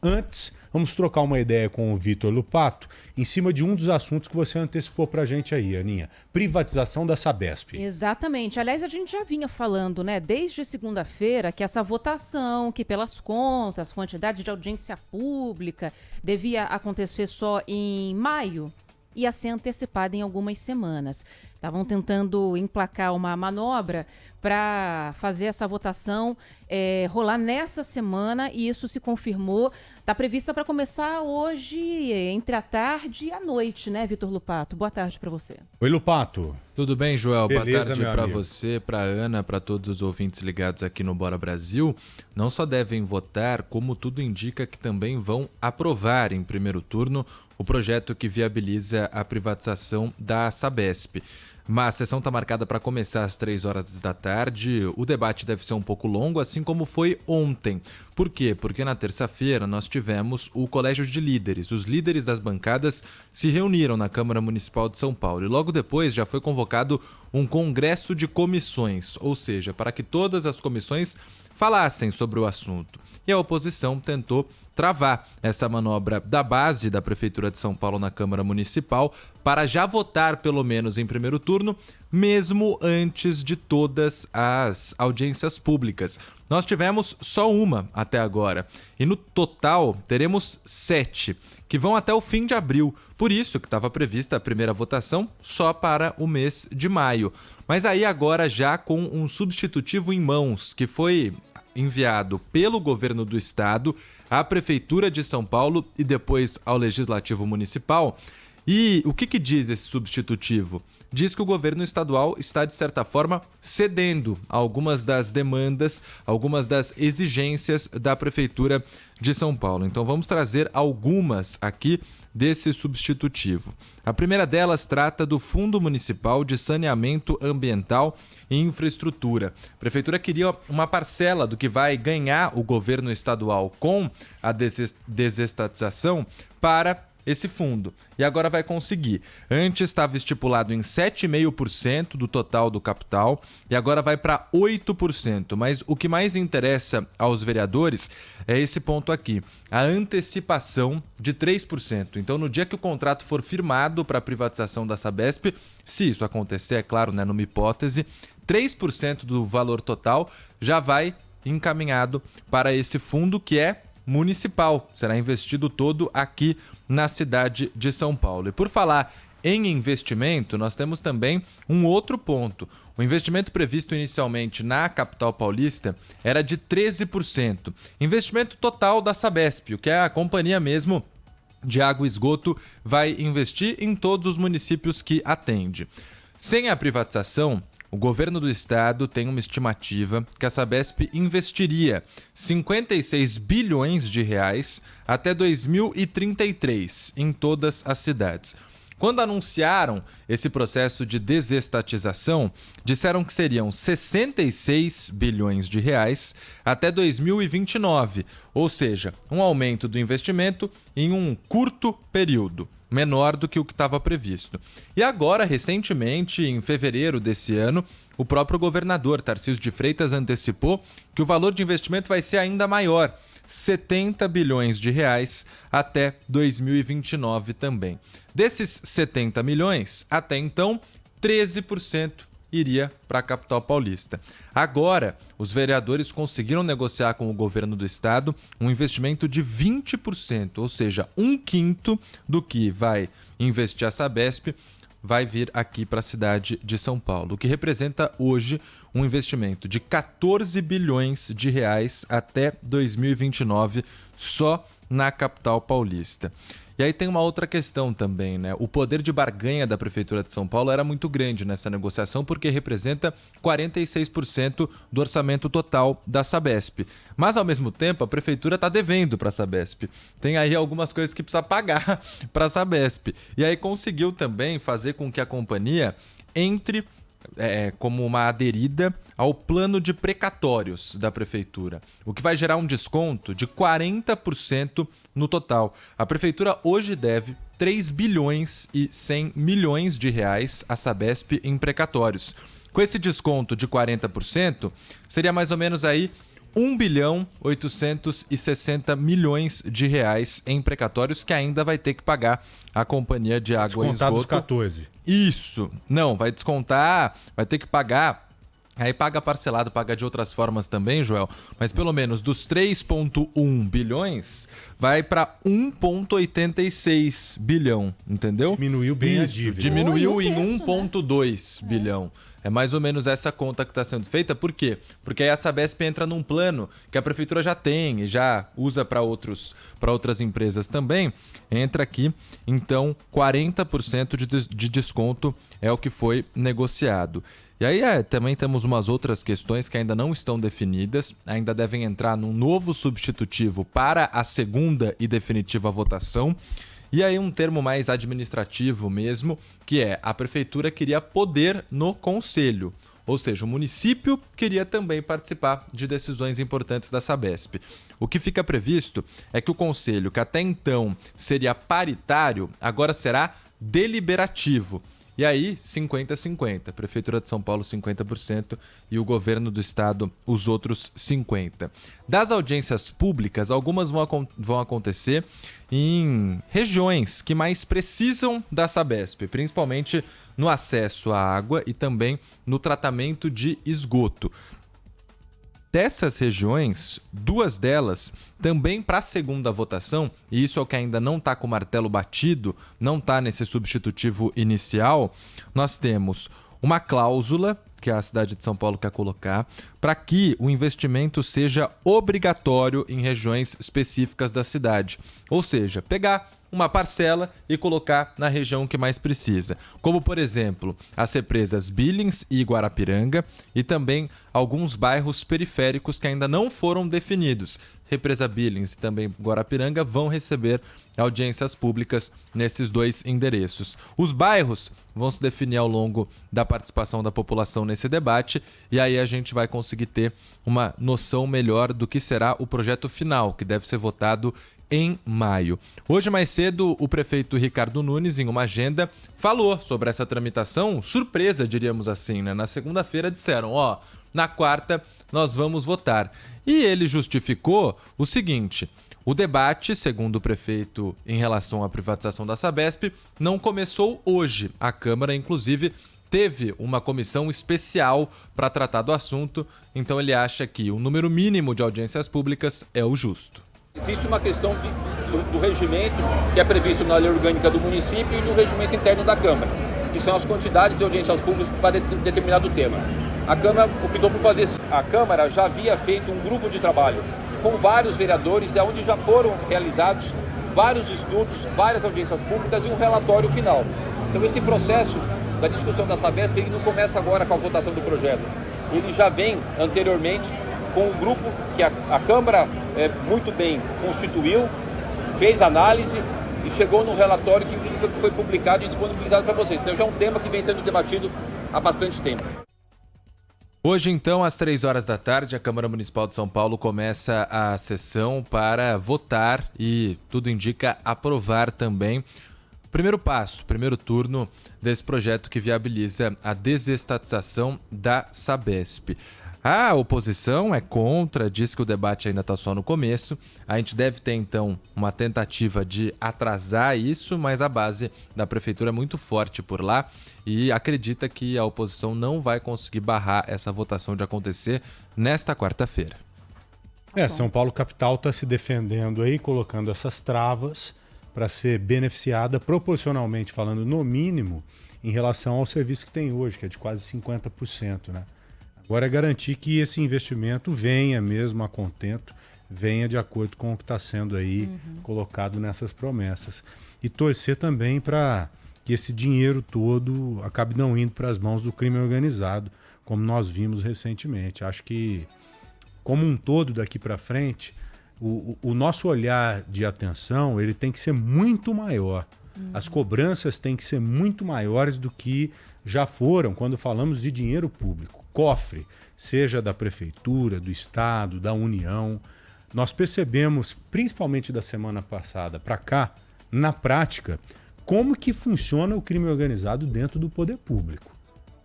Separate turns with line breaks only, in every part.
Antes, vamos trocar uma ideia com o Vitor Lupato em cima de um dos assuntos que você antecipou pra gente aí, Aninha. Privatização da Sabesp.
Exatamente. Aliás, a gente já vinha falando, né, desde segunda-feira, que essa votação, que pelas contas, quantidade de audiência pública, devia acontecer só em maio, ia ser antecipada em algumas semanas. Estavam tentando emplacar uma manobra para fazer essa votação rolar nessa semana e isso se confirmou. Está prevista para começar hoje, entre a tarde e a noite, né, Vitor Lupato? Boa tarde para você.
Oi, Lupato.
Tudo bem, Joel?
Beleza,
boa tarde para
amigo.
você, para Ana, para todos os ouvintes ligados aqui no Bora Brasil. Não só devem votar, como tudo indica que também vão aprovar em primeiro turno o projeto que viabiliza a privatização da Sabesp. Mas a sessão está marcada para começar às 3 horas da tarde. O debate deve ser um pouco longo, assim como foi ontem. Por quê? Porque na terça-feira nós tivemos o Colégio de Líderes. Os líderes das bancadas se reuniram na Câmara Municipal de São Paulo. E logo depois já foi convocado um congresso de comissões, ou seja, para que todas as comissões falassem sobre o assunto. E a oposição tentou travar essa manobra da base da Prefeitura de São Paulo na Câmara Municipal para já votar pelo menos em primeiro turno, mesmo antes de todas as audiências públicas. Nós tivemos só uma até agora e no total teremos 7, que vão até o fim de abril. Por isso que estava prevista a primeira votação só para o mês de maio. Mas aí agora já com um substitutivo em mãos, que foi enviado pelo governo do estado à Prefeitura de São Paulo e depois ao Legislativo Municipal. E o que diz esse substitutivo? Diz que o governo estadual está, de certa forma, cedendo a algumas das demandas, algumas das exigências da Prefeitura de São Paulo. Então vamos trazer algumas aqui desse substitutivo. A primeira delas trata do Fundo Municipal de Saneamento Ambiental e Infraestrutura. A Prefeitura queria uma parcela do que vai ganhar o governo estadual com a desestatização para esse fundo. E agora vai conseguir. Antes estava estipulado em 7,5% do total do capital e agora vai para 8%. Mas o que mais interessa aos vereadores é esse ponto aqui, a antecipação de 3%. Então, no dia que o contrato for firmado para a privatização da Sabesp, se isso acontecer, é claro, né, numa hipótese, 3% do valor total já vai encaminhado para esse fundo que é municipal. Será investido todo aqui na cidade de São Paulo. E por falar em investimento, nós temos também um outro ponto. O investimento previsto inicialmente na capital paulista era de 13%. Investimento total da Sabesp, o que é a companhia mesmo de água e esgoto vai investir em todos os municípios que atende. Sem a privatização, o governo do estado tem uma estimativa que a Sabesp investiria 56 bilhões de reais até 2033 em todas as cidades. Quando anunciaram esse processo de desestatização, disseram que seriam 66 bilhões de reais até 2029, ou seja, um aumento do investimento em um curto período, menor do que o que estava previsto. E agora, recentemente, em fevereiro desse ano, o próprio governador Tarcísio de Freitas antecipou que o valor de investimento vai ser ainda maior, 70 bilhões de reais até 2029 também. Desses 70 milhões, até então, 13% iria para a capital paulista. Agora, os vereadores conseguiram negociar com o governo do estado um investimento de 20%, ou seja, 1/5 do que vai investir a Sabesp vai vir aqui para a cidade de São Paulo, o que representa hoje um investimento de 14 bilhões de reais até 2029 só na capital paulista. E aí tem uma outra questão também, né? O poder de barganha da Prefeitura de São Paulo era muito grande nessa negociação porque representa 46% do orçamento total da Sabesp. Mas, ao mesmo tempo, a Prefeitura está devendo para a Sabesp. Tem aí algumas coisas que precisa pagar para a Sabesp. E aí conseguiu também fazer com que a companhia entre como uma aderida ao plano de precatórios da Prefeitura, o que vai gerar um desconto de 40% no total. A Prefeitura hoje deve 3 bilhões e 100 milhões de reais à Sabesp em precatórios. Com esse desconto de 40%, seria mais ou menos aí 1.860 bilhões de reais em precatórios que ainda vai ter que pagar a Companhia de Água e
Descontar dos
Esgoto.
14.
Isso. Não, vai descontar, vai ter que pagar. Aí paga parcelado, paga de outras formas também, Joel. Mas pelo menos dos 3,1 bilhões, vai para 1,86 bilhão, entendeu?
Diminuiu bem a dívida.
Diminuiu em
Um terço,
1,2 bilhão. É mais ou menos essa conta que está sendo feita. Por quê? Porque aí a Sabesp entra num plano que a prefeitura já tem e já usa para outras empresas também. Entra aqui, então 40% de desconto é o que foi negociado. E aí também temos umas outras questões que ainda não estão definidas, ainda devem entrar num novo substitutivo para a segunda e definitiva votação. E aí um termo mais administrativo mesmo, que é a prefeitura queria poder no conselho. Ou seja, o município queria também participar de decisões importantes da Sabesp. O que fica previsto é que o conselho, que até então seria paritário, agora será deliberativo. E aí, 50-50. Prefeitura de São Paulo, 50% e o governo do estado, os outros 50%. Das audiências públicas, algumas vão acontecer em regiões que mais precisam da Sabesp, principalmente no acesso à água e também no tratamento de esgoto. Dessas regiões, 2 delas também para a segunda votação, e isso é o que ainda não está com o martelo batido, não está nesse substitutivo inicial, nós temos uma cláusula, que a cidade de São Paulo quer colocar, para que o investimento seja obrigatório em regiões específicas da cidade. Ou seja, pegar uma parcela e colocar na região que mais precisa. Como, por exemplo, as represas Billings e Guarapiranga e também alguns bairros periféricos que ainda não foram definidos. Represa Billings e também Guarapiranga vão receber audiências públicas nesses 2 endereços. Os bairros vão se definir ao longo da participação da população nesse debate e aí a gente vai conseguir ter uma noção melhor do que será o projeto final, que deve ser votado em maio. Hoje, mais cedo, o prefeito Ricardo Nunes, em uma agenda, falou sobre essa tramitação, surpresa, diríamos assim, né? Na segunda-feira disseram, na quarta nós vamos votar. E ele justificou o seguinte: o debate, segundo o prefeito, em relação à privatização da Sabesp, não começou hoje. A Câmara, inclusive, teve uma comissão especial para tratar do assunto, então ele acha que o número mínimo de audiências públicas é o justo.
Existe uma questão do regimento que é previsto na lei orgânica do município e no regimento interno da Câmara, que são as quantidades de audiências públicas para determinado tema. A Câmara optou por fazer isso. A Câmara já havia feito um grupo de trabalho com vários vereadores, onde já foram realizados vários estudos, várias audiências públicas e um relatório final. Então esse processo da discussão da Sabesp ele não começa agora com a votação do projeto. Ele já vem anteriormente com um grupo que a Câmara muito bem constituiu, fez análise e chegou num relatório que foi publicado e disponibilizado para vocês. Então já é um tema que vem sendo debatido há bastante tempo.
Hoje, então, às 3 da tarde, a Câmara Municipal de São Paulo começa a sessão para votar e, tudo indica, aprovar também o primeiro passo, primeiro turno desse projeto que viabiliza a desestatização da Sabesp. A oposição é contra, diz que o debate ainda está só no começo. A gente deve ter, então, uma tentativa de atrasar isso, mas a base da prefeitura é muito forte por lá e acredita que a oposição não vai conseguir barrar essa votação de acontecer nesta quarta-feira.
São Paulo capital está se defendendo aí, colocando essas travas para ser beneficiada proporcionalmente, falando no mínimo, em relação ao serviço que tem hoje, que é de quase 50%, né? Agora é garantir que esse investimento venha mesmo a contento, venha de acordo com o que está sendo aí colocado nessas promessas. E torcer também para que esse dinheiro todo acabe não indo para as mãos do crime organizado, como nós vimos recentemente. Acho que, como um todo daqui para frente, o nosso olhar de atenção ele tem que ser muito maior. As cobranças têm que ser muito maiores do que já foram quando falamos de dinheiro público. Cofre, seja da prefeitura, do estado, da União. Nós percebemos, principalmente da semana passada para cá, na prática, como que funciona o crime organizado dentro do poder público.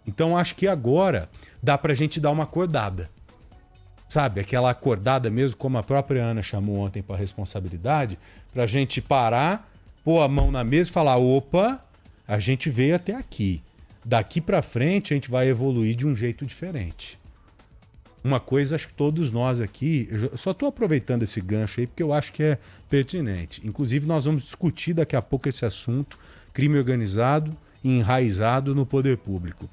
Então acho que agora dá para a gente dar uma acordada. sabe, aquela acordada mesmo, como a própria Ana chamou ontem para responsabilidade, para a gente parar, pôr a mão na mesa e falar, opa, a gente veio até aqui. Daqui para frente a gente vai evoluir de um jeito diferente. Uma coisa, acho que todos nós aqui, eu só estou aproveitando esse gancho aí porque eu acho que é pertinente. Inclusive nós vamos discutir daqui a pouco esse assunto, crime organizado e enraizado no poder público.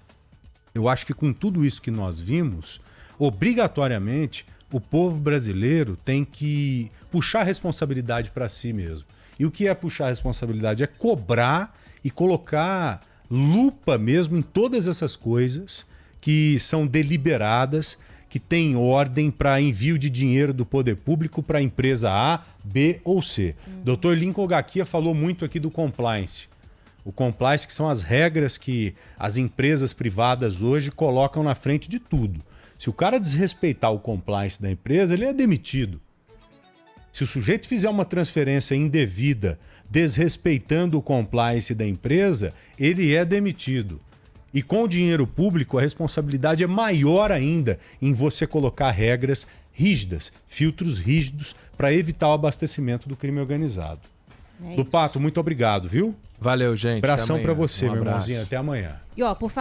Eu acho que com tudo isso que nós vimos, obrigatoriamente o povo brasileiro tem que puxar a responsabilidade para si mesmo. E o que é puxar a responsabilidade? É cobrar e colocar lupa mesmo em todas essas coisas que são deliberadas, que têm ordem para envio de dinheiro do poder público para a empresa A, B ou C. Dr. Lincoln Gakia falou muito aqui do compliance. O compliance, que são as regras que as empresas privadas hoje colocam na frente de tudo. Se o cara desrespeitar o compliance da empresa, ele é demitido. Se o sujeito fizer uma transferência indevida, desrespeitando o compliance da empresa, ele é demitido. E com o dinheiro público, a responsabilidade é maior ainda em você colocar regras rígidas, filtros rígidos, para evitar o abastecimento do crime organizado. Lupato, muito obrigado, viu?
Valeu, gente.
Abração para você,
meu
irmãozinho. Até amanhã.
E ó, por falar